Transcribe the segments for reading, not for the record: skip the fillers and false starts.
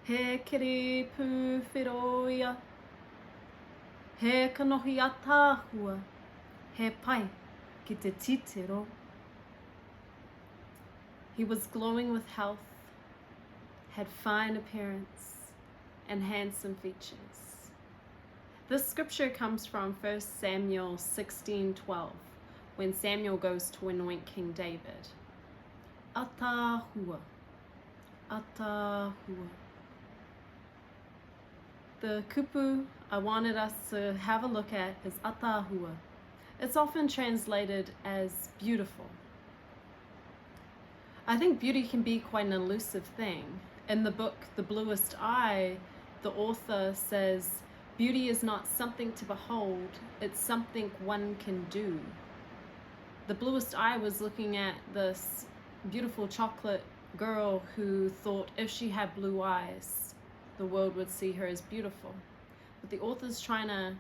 He kiri pū whiroia. He kanohi ātaahua. He pai ki te titiro. He was glowing with health, had fine appearance, and handsome features. This scripture comes from 1 Samuel 16:12, when Samuel goes to anoint King David. Ātaahua, ātaahua. The kupu I wanted us to have a look at is ātaahua. It's often translated as beautiful. I think beauty can be quite an elusive thing. In the book, The Bluest Eye, the author says, beauty is not something to behold, it's something one can do. The Bluest Eye was looking at this beautiful chocolate girl who thought if she had blue eyes, the world would see her as beautiful. But the author's trying to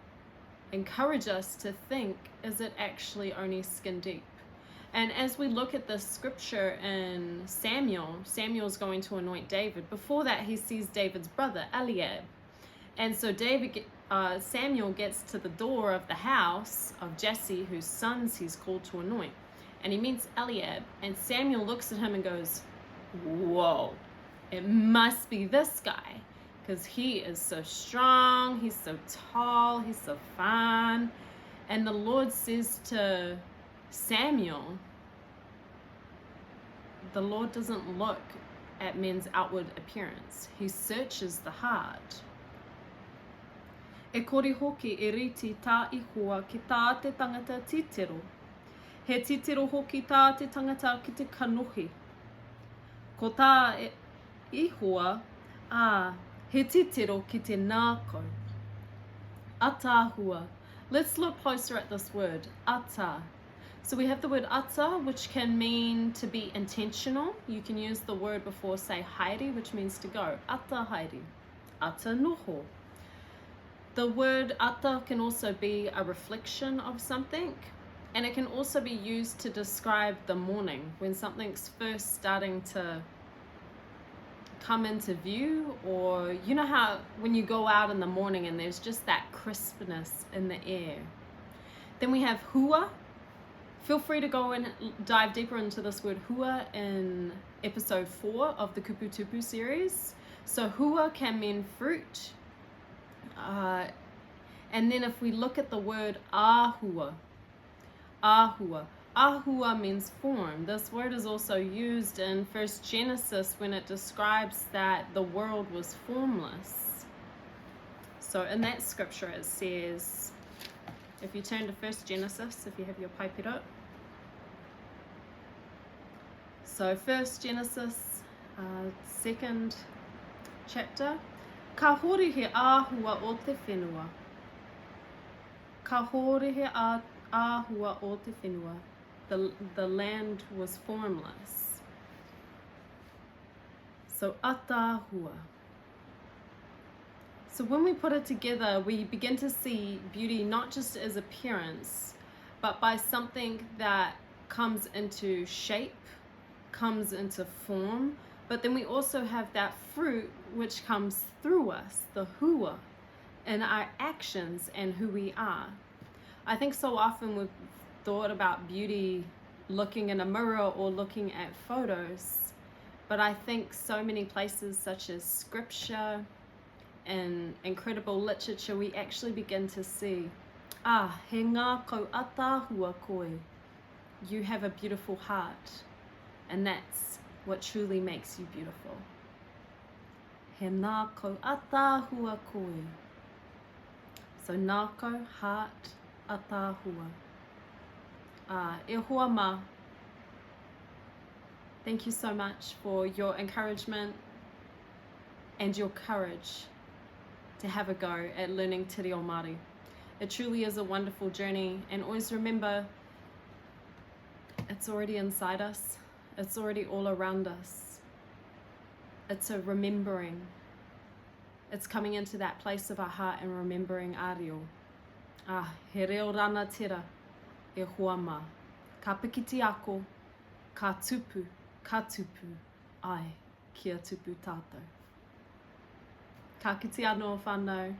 encourage us to think, is it actually only skin deep? And as we look at this scripture in Samuel's going to anoint David. Before that, he sees David's brother, Eliab. And so Samuel gets to the door of the house of Jesse, whose sons he's called to anoint. And he meets Eliab. And Samuel looks at him and goes, whoa, it must be this guy. Because he is so strong, he's so tall, he's so fine. And the Lord says to Samuel, the Lord doesn't look at men's outward appearance. He searches the heart. E kore hoki e riti tā ihua ki tā te tangata titiro. He titiro hoki tā te tangata ki te kanohi. Ko tā ihua, he titiro ki te nākau. Ātaahua. Let's look closer at this word, ata. So we have the word ata, which can mean to be intentional. You can use the word before, say, haere, which means to go. Ata haere. Ata noho. The word ata can also be a reflection of something. And it can also be used to describe the morning, when something's first starting to come into view. Or you know how when you go out in the morning and there's just that crispness in the air. Then we have hua. Feel free to go and dive deeper into this word hua in episode 4 of the Kupu Tupu series. So hua can mean fruit. And then if we look at the word āhua, āhua means form. This word is also used in 1 Genesis when it describes that the world was formless. So in that scripture it says, if you turn to 1 Genesis, if you have your paipiro. So 1 Genesis, 2nd chapter. Ka hori he āhua o te whenua. Ka hori he āhua o te whenua. The land was formless. So ātaahua. So when we put it together, we begin to see beauty not just as appearance, but by something that comes into shape, comes into form, but then we also have that fruit which comes through us, the hua, in our actions and who we are. I think so often we've thought about beauty looking in a mirror or looking at photos, but I think so many places such as scripture and incredible literature, we actually begin to see, he ngā kau ātaahua koe. You have a beautiful heart, and that's what truly makes you beautiful. He ngā kau ātaahua koe. So ngā kau, heart, ātaahua. E hoa ma. Thank you so much for your encouragement and your courage to have a go at learning Te Reo Māori. It truly is a wonderful journey, and always remember, it's already inside us. It's already all around us. It's a remembering. It's coming into that place of our heart and remembering a reo. He reo rana tera, e hoa ma. Ka pikiti ako, ka tupu, ai, kia tupu tātou. Ka kite anō whānau.